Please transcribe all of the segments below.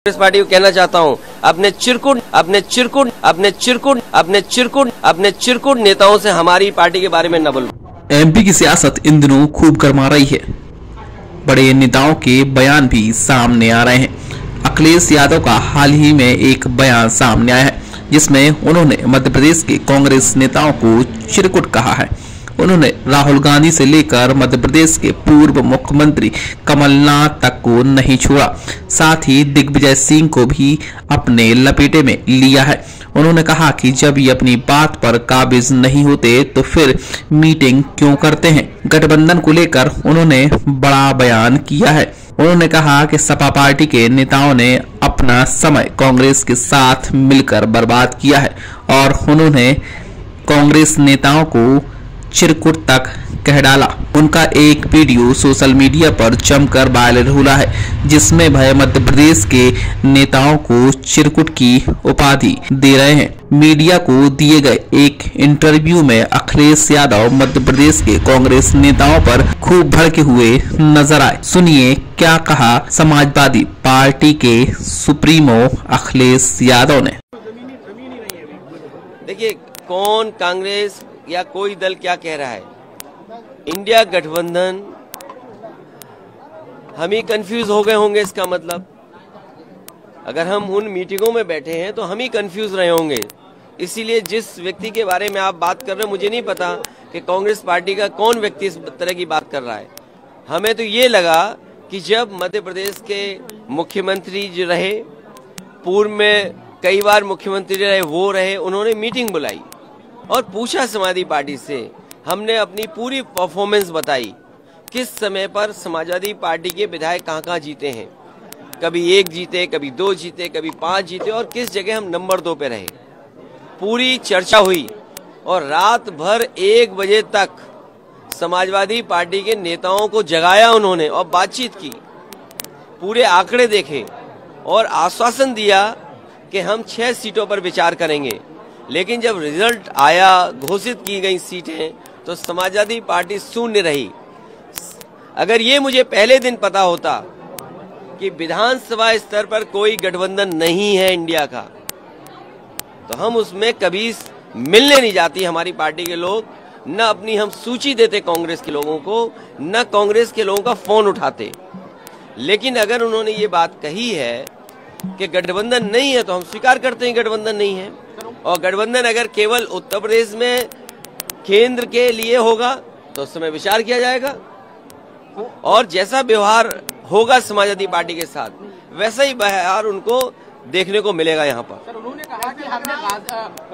Congress party को कहना चाहता हूं, अपने चिरकुट नेताओं से हमारी पार्टी के बारे में न बोलो। एमपी की सियासत इन दिनों खूब गरमा रही है। बड़े नेताओं के बयान भी सामने आ रहे हैं। अखिलेश यादव का हाल ही में एक बयान सामने आया है, जिसमें उन्होंने मध्य प्रदेश के कांग्रेस नेताओं को चिरकुट कहा है। उन्होंने राहुल गांधी से लेकर मध्य प्रदेश के पूर्व मुख्यमंत्री कमलनाथ तक को नहीं छोड़ा, साथ ही दिग्विजय सिंह को भी अपने लपेटे में लिया है। उन्होंने कहा कि जब ये अपनी बात पर काबिज नहीं होते तो फिर मीटिंग क्यों करते हैं। गठबंधन को लेकर उन्होंने बड़ा बयान किया है। उन्होंने कहा कि सपा पार्टी के नेताओं ने अपना समय कांग्रेस के साथ मिलकर बर्बाद किया है और उन्होंने कांग्रेस नेताओं को चिरकुट तक कह डाला। उनका एक वीडियो सोशल मीडिया पर जमकर वायरल हुआ है, जिसमें वह मध्य प्रदेश के नेताओं को चिरकुट की उपाधि दे रहे हैं। मीडिया को दिए गए एक इंटरव्यू में अखिलेश यादव मध्य प्रदेश के कांग्रेस नेताओं पर खूब भड़के हुए नजर आए। सुनिए क्या कहा समाजवादी पार्टी के सुप्रीमो अखिलेश यादव ने। देखिए, कौन कांग्रेस या कोई दल क्या कह रहा है, इंडिया गठबंधन, हम ही कंफ्यूज हो गए होंगे। इसका मतलब अगर हम उन मीटिंगों में बैठे हैं तो हम ही कंफ्यूज रहे होंगे। इसीलिए जिस व्यक्ति के बारे में आप बात कर रहे हैं, मुझे नहीं पता कि कांग्रेस पार्टी का कौन व्यक्ति इस तरह की बात कर रहा है। हमें तो ये लगा कि जब मध्य प्रदेश के मुख्यमंत्री जो रहे, पूर्व में कई बार मुख्यमंत्री रहे, वो रहे, उन्होंने मीटिंग बुलाई और पूछा समाजवादी पार्टी से। हमने अपनी पूरी परफॉर्मेंस बताई, किस समय पर समाजवादी पार्टी के विधायक कहां जीते हैं। कभी 1 जीते, कभी 2 जीते, कभी 5 जीते और किस जगह हम नंबर 2 पे रहे। पूरी चर्चा हुई और रात भर 1 बजे तक समाजवादी पार्टी के नेताओं को जगाया उन्होंने और बातचीत की, पूरे आंकड़े देखे और आश्वासन दिया कि हम 6 सीटों पर विचार करेंगे। लेकिन जब रिजल्ट आया, घोषित की गई सीटें, तो समाजवादी पार्टी शून्य रही। अगर ये मुझे पहले दिन पता होता कि विधानसभा स्तर पर कोई गठबंधन नहीं है इंडिया का, तो हम उसमें कभी मिलने नहीं जाती हमारी पार्टी के लोग, न अपनी हम सूची देते कांग्रेस के लोगों को, न कांग्रेस के लोगों का फोन उठाते। लेकिन अगर उन्होंने ये बात कही है कि गठबंधन नहीं है, तो हम स्वीकार करते हैं गठबंधन नहीं है। और गठबंधन अगर केवल उत्तर प्रदेश में केंद्र के लिए होगा तो उस समय विचार किया जाएगा और जैसा व्यवहार होगा समाजवादी पार्टी के साथ, वैसा ही व्यवहार उनको देखने को मिलेगा यहाँ पर। सर, उन्होंने कहा कि हमने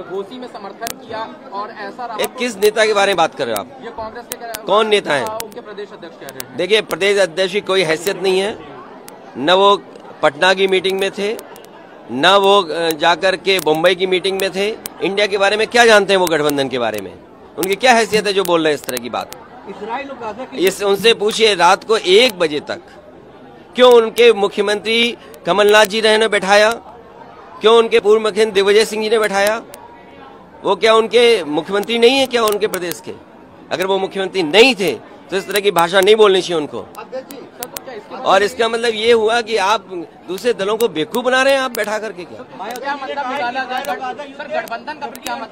घोषी में समर्थन किया और ऐसा रहा। किस नेता के बारे में बात कर रहे हो आप? ये कांग्रेस के कौन नेता है? उनके प्रदेश अध्यक्ष कह रहे हैं। देखिए, प्रदेश अध्यक्ष की कोई हैसियत नहीं है, न वो पटना की मीटिंग में थे, न वो जाकर के मुंबई की मीटिंग में थे। इंडिया के बारे में क्या जानते हैं वो? गठबंधन के बारे में उनकी क्या हैसियत है जो बोल रहे हैं इस तरह की बात? इस उनसे पूछिए, रात को 1 बजे तक क्यों उनके मुख्यमंत्री कमलनाथ जी ने बैठाया, क्यों उनके पूर्व मुख्यमंत्री दिग्विजय सिंह जी ने बैठाया? वो क्या उनके मुख्यमंत्री नहीं है क्या उनके प्रदेश के? अगर वो मुख्यमंत्री नहीं थे तो इस तरह की भाषा नहीं बोलनी चाहिए उनको। और इसका मतलब ये हुआ कि आप दूसरे दलों को बेवकूफ बना रहे हैं आप बैठा करके। क्या मतलब?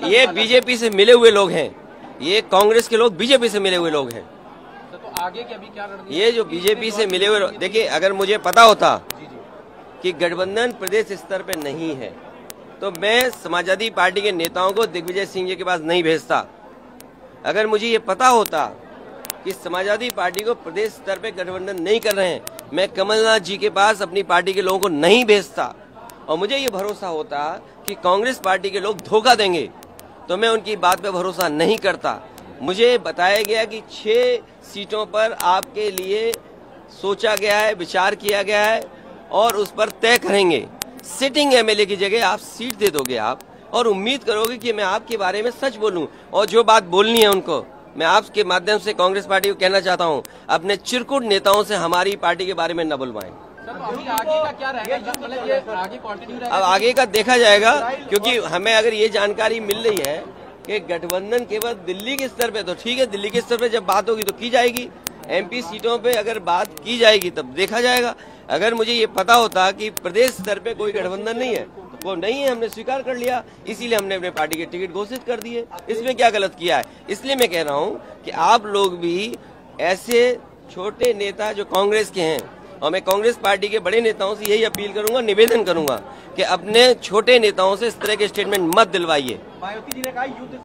ये बीजेपी से मिले हुए लोग हैं, ये कांग्रेस के लोग बीजेपी से मिले हुए लोग हैं। तो आगे की अभी क्या रणनीति? ये जो बीजेपी से मिले हुए, देखिए, अगर मुझे पता होता कि गठबंधन प्रदेश स्तर पे नहीं है तो मैं समाजवादी पार्टी के नेताओं को दिग्विजय सिंह जी के पास नहीं भेजता। अगर मुझे ये पता होता कि समाजवादी पार्टी को प्रदेश स्तर पे गठबंधन नहीं कर रहे हैं, मैं कमलनाथ जी के पास अपनी पार्टी के लोगों को नहीं भेजता। और मुझे ये भरोसा होता कि कांग्रेस पार्टी के लोग धोखा देंगे तो मैं उनकी बात पे भरोसा नहीं करता। मुझे बताया गया कि 6 सीटों पर आपके लिए सोचा गया है, विचार किया गया है और उस पर तय करेंगे। सिटिंग एमएलए की जगह आप सीट दे दोगे आप और उम्मीद करोगे कि मैं आपके बारे में सच बोलूं और जो बात बोलनी है उनको। मैं आपके माध्यम से कांग्रेस पार्टी को कहना चाहता हूं, अपने चिरकुट नेताओं से हमारी पार्टी के बारे में न बुलवाएं। अभी आगे का क्या रहेगा? मतलब ये आगे कंटिन्यू रहेगा? अब आगे का देखा जाएगा, क्योंकि हमें अगर ये जानकारी मिल रही है कि गठबंधन केवल दिल्ली के स्तर पे, तो ठीक है, दिल्ली के स्तर पे जब बात होगी तो की जाएगी। एमपी सीटों पे अगर बात की जाएगी तब देखा जाएगा। अगर मुझे ये पता होता कि प्रदेश स्तर पे कोई गठबंधन नहीं है, तो वो नहीं है, हमने स्वीकार कर लिया, इसीलिए हमने अपने पार्टी के टिकट घोषित कर दिए। इसमें क्या गलत किया है? इसलिए मैं कह रहा हूँ कि आप लोग भी ऐसे छोटे नेता जो कांग्रेस के हैं, और मैं कांग्रेस पार्टी के बड़े नेताओं से यही अपील करूंगा, निवेदन करूंगा कि अपने छोटे नेताओं से इस तरह के स्टेटमेंट मत दिलवाइए।